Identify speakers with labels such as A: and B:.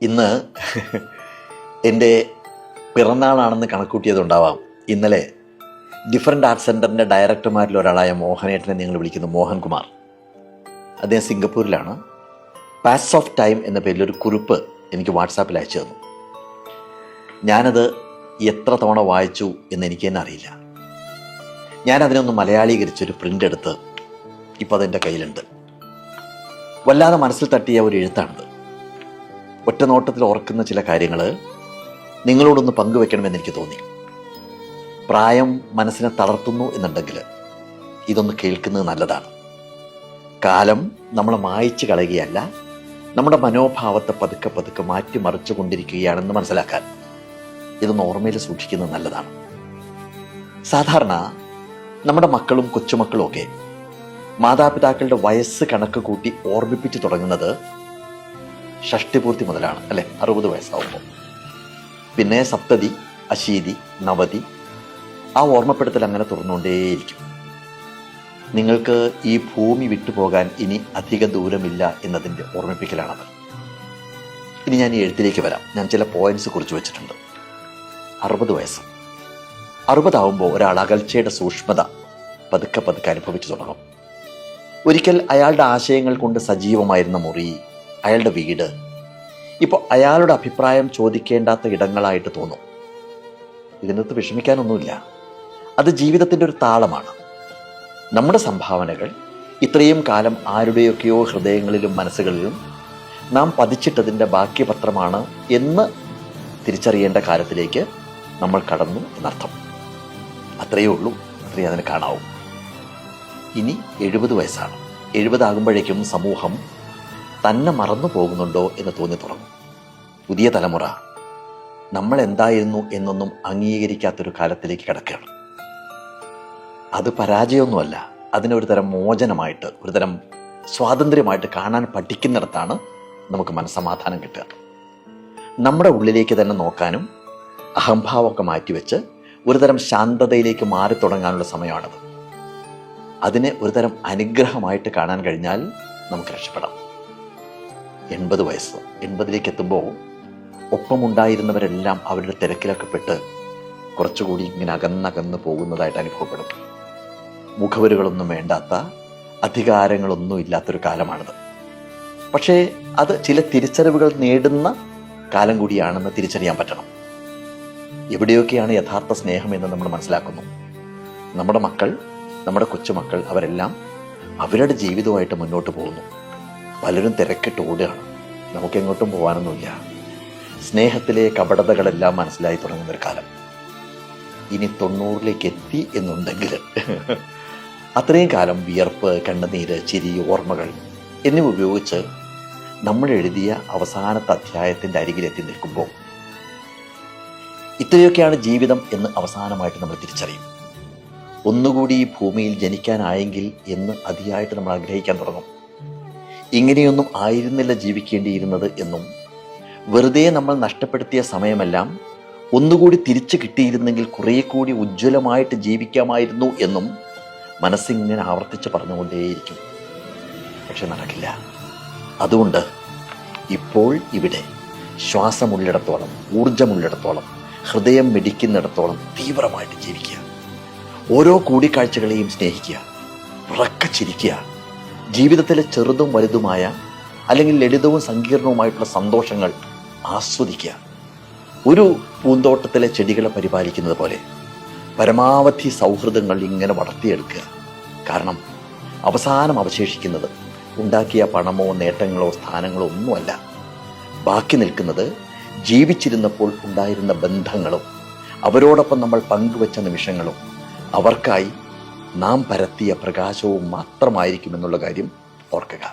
A: ഇന്ന് എൻ്റെ പിറന്നാളാണെന്ന് കണക്കൂട്ടിയതുണ്ടാവാം. ഇന്നലെ ഡിഫറൻറ്റ് ആർട്സ് സെൻറ്ററിൻ്റെ ഡയറക്ടർമാരിൽ ഒരാളായ മോഹനേട്ടനെ നിങ്ങൾ വിളിക്കുന്നു മോഹൻകുമാർ. അദ്ദേഹം സിംഗപ്പൂരിലാണ്. പാസ് ഓഫ് ടൈം എന്ന പേരിൽ ഒരു കുറിപ്പ് എനിക്ക് വാട്സാപ്പിൽ അയച്ചു തന്നു. ഞാനത് എത്ര തവണ വായിച്ചു എന്ന് എനിക്ക് തന്നെ അറിയില്ല. ഞാനതിനൊന്ന് മലയാളീകരിച്ചൊരു പ്രിൻ്റ് എടുത്ത് ഇപ്പോൾ അതെൻ്റെ കയ്യിലുണ്ട്. വല്ലാതെ മനസ്സിൽ തട്ടിയ ഒരു എഴുത്താണിത്. ഒറ്റ നോട്ടത്തിൽ ഓർക്കുന്ന ചില കാര്യങ്ങൾ നിങ്ങളോടൊന്ന് പങ്കുവെക്കണമെന്ന് എനിക്ക് തോന്നി. പ്രായം മനസ്സിനെ തളർത്തുന്നു എന്നുണ്ടെങ്കിൽ ഇതൊന്ന് കേൾക്കുന്നത് നല്ലതാണ്. കാലം നമ്മളെ മായ്ച്ചു കളയുകയല്ല, നമ്മുടെ മനോഭാവത്തെ പതുക്കെ പതുക്കെ മാറ്റിമറിച്ചു കൊണ്ടിരിക്കുകയാണെന്ന് മനസ്സിലാക്കാൻ ഇതൊന്ന് ഓർമ്മയിൽ സൂക്ഷിക്കുന്നത് നല്ലതാണ്. സാധാരണ നമ്മുടെ മക്കളും കൊച്ചുമക്കളും ഒക്കെ മാതാപിതാക്കളുടെ വയസ്സ് കണക്ക് കൂട്ടി ഓർമ്മിപ്പിച്ച് തുടങ്ങുന്നത് ഷഷ്ടിപൂർത്തി മുതലാണ്, അല്ലെ? 60 വയസ്സാവുമ്പോൾ. പിന്നെ സപ്തതി, അശീതി, നവതി, ആ ഓർമ്മപ്പെടുത്തൽ അങ്ങനെ തുറന്നുകൊണ്ടേയിരിക്കും. നിങ്ങൾക്ക് ഈ ഭൂമി വിട്ടുപോകാൻ ഇനി അധിക ദൂരമില്ല എന്നതിൻ്റെ ഓർമ്മിപ്പിക്കലാണത്. ഇനി ഞാൻ ഈ എഴുത്തിലേക്ക് വരാം. ഞാൻ ചില പോയിന്റ്സ് കുറിച്ച് വെച്ചിട്ടുണ്ട്. 60 വയസ്സ്, 60 ആവുമ്പോൾ ഒരാൾ അകൽച്ചയുടെ സൂക്ഷ്മത പതുക്കെ പതുക്കെ അനുഭവിച്ചു തുടങ്ങും. ഒരിക്കൽ അയാളുടെ ആശയങ്ങൾ കൊണ്ട് സജീവമായിരുന്ന മുറി, അയാളുടെ വീട് ഇപ്പോൾ അയാളുടെ അഭിപ്രായം ചോദിക്കേണ്ടാത്ത ഇടങ്ങളായിട്ട് തോന്നും. ഇതിനകത്ത് വിഷമിക്കാനൊന്നുമില്ല. അത് ജീവിതത്തിൻ്റെ ഒരു താളമാണ്. നമ്മുടെ സംഭാവനകൾ ഇത്രയും കാലം ആരുടെയൊക്കെയോ ഹൃദയങ്ങളിലും മനസ്സുകളിലും നാം പതിച്ചിട്ടതിൻ്റെ ബാക്കി പത്രമാണ് എന്ന് തിരിച്ചറിയേണ്ട കാലത്തിലേക്ക് നമ്മൾ കടന്നു എന്നർത്ഥം. അത്രയേ ഉള്ളൂ, അത്രയേ അതിന് കാണാവൂ. ഇനി 70 വയസ്സാണ്. 70 ആകുമ്പോഴേക്കും സമൂഹം തന്നെ മറന്നു പോകുന്നുണ്ടോ എന്ന് തോന്നി തുടങ്ങും. പുതിയ തലമുറ നമ്മൾ എന്തായിരുന്നു എന്നൊന്നും അംഗീകരിക്കാത്തൊരു കാലത്തിലേക്ക് കിടക്കുകയാണ്. അത് പരാജയമൊന്നുമല്ല, അതിനൊരു തരം മോചനമായിട്ട്, ഒരു തരം സ്വാതന്ത്ര്യമായിട്ട് കാണാൻ പഠിക്കുന്നിടത്താണ് നമുക്ക് മനസ്സമാധാനം കിട്ടുക. നമ്മുടെ ഉള്ളിലേക്ക് തന്നെ നോക്കാനും അഹംഭാവമൊക്കെ മാറ്റിവെച്ച് ഒരു തരം ശാന്തതയിലേക്ക് മാറി തുടങ്ങാനുള്ള സമയമാണത്. അതിനെ ഒരു തരം അനുഗ്രഹമായിട്ട് കാണാൻ കഴിഞ്ഞാൽ നമുക്ക് രക്ഷപ്പെടാം. 80 വയസ്സ്, 80ലേക്ക് എത്തുമ്പോൾ ഒപ്പമുണ്ടായിരുന്നവരെല്ലാം അവരുടെ തിരക്കിലൊക്കെ പെട്ട് കുറച്ചുകൂടി ഇങ്ങനെ അകന്നകന്ന് പോകുന്നതായിട്ട് അനുഭവപ്പെടും. മുഖവരുകളൊന്നും വേണ്ടാത്ത, അധികാരങ്ങളൊന്നും ഇല്ലാത്തൊരു കാലമാണിത്. പക്ഷേ അത് ചില തിരിച്ചറിവുകൾ നേടുന്ന കാലം കൂടിയാണെന്ന് തിരിച്ചറിയാൻ പറ്റണം. എവിടെയൊക്കെയാണ് യഥാർത്ഥ സ്നേഹം എന്ന് നമ്മൾ മനസ്സിലാക്കുന്നു. നമ്മുടെ മക്കൾ, നമ്മുടെ കൊച്ചുമക്കൾ, അവരെല്ലാം അവരുടെ ജീവിതവുമായിട്ട് മുന്നോട്ട് പോകുന്നു. പലരും തിരക്കിട്ട് ഓടുകയാണ്. നമുക്കെങ്ങോട്ടും പോകാനൊന്നുമില്ല. സ്നേഹത്തിലെ കപടതകളെല്ലാം മനസ്സിലായി തുടങ്ങുന്നൊരു കാലം. ഇനി 90ലേക്ക് എത്തി എന്നുണ്ടെങ്കിൽ അത്രയും കാലം വിയർപ്പ്, കണ്ണുനീര്, ചിരി, ഓർമ്മകൾ എന്നിവ ഉപയോഗിച്ച് നമ്മൾ എഴുതിയ അവസാനത്തെ അധ്യായത്തിൻ്റെ അരികിലെത്തി നിൽക്കുമ്പോൾ ഇത്രയൊക്കെയാണ് ജീവിതം എന്ന് അവസാനമായിട്ട് നമ്മൾ തിരിച്ചറിയും. ഒന്നുകൂടി ഈ ഭൂമിയിൽ ജനിക്കാനായെങ്കിൽ എന്ന് അതിയായിട്ട് നമ്മൾ ആഗ്രഹിക്കാൻ തുടങ്ങും. ഇങ്ങനെയൊന്നും ആയിരുന്നില്ല ജീവിക്കേണ്ടിയിരുന്നത് എന്നും, വെറുതെ നമ്മൾ നഷ്ടപ്പെടുത്തിയ സമയമെല്ലാം ഒന്നുകൂടി തിരിച്ചു കിട്ടിയിരുന്നെങ്കിൽ കുറേ കൂടി ഉജ്ജ്വലമായിട്ട് ജീവിക്കാമായിരുന്നു എന്നും മനസ്സിങ്ങനെ ആവർത്തിച്ച് പറഞ്ഞുകൊണ്ടേയിരിക്കും. പക്ഷെ നടക്കില്ല. അതുകൊണ്ട് ഇപ്പോൾ ഇവിടെ ശ്വാസമുള്ളിടത്തോളം, ഊർജമുള്ളിടത്തോളം, ഹൃദയം മിടിക്കുന്നിടത്തോളം തീവ്രമായിട്ട് ജീവിക്കുക. ഓരോ കൂടിക്കാഴ്ചകളെയും സ്നേഹിക്കുക, ഉറക്കെ ചിരിക്കുക. ജീവിതത്തിലെ ചെറുതും വലുതുമായ, അല്ലെങ്കിൽ ലളിതവും സങ്കീർണവുമായിട്ടുള്ള സന്തോഷങ്ങൾ ആസ്വദിക്കുക. ഒരു പൂന്തോട്ടത്തിലെ ചെടികളെ പരിപാലിക്കുന്നത് പോലെ പരമാവധി സൗഹൃദങ്ങൾ ഇങ്ങനെ വളർത്തിയെടുക്കുക. കാരണം അവസാനം അവശേഷിക്കുന്നത് ഉണ്ടാക്കിയ പണമോ നേട്ടങ്ങളോ സ്ഥാനങ്ങളോ ഒന്നുമല്ല. ബാക്കി നിൽക്കുന്നത് ജീവിച്ചിരുന്നപ്പോൾ ഉണ്ടായിരുന്ന ബന്ധങ്ങളും അവരോടൊപ്പം നമ്മൾ പങ്കുവച്ച നിമിഷങ്ങളും അവർക്കായി നാം പരത്തിയ പ്രകാശവും മാത്രമായിരിക്കുമെന്നുള്ള കാര്യം ഓർക്കുക.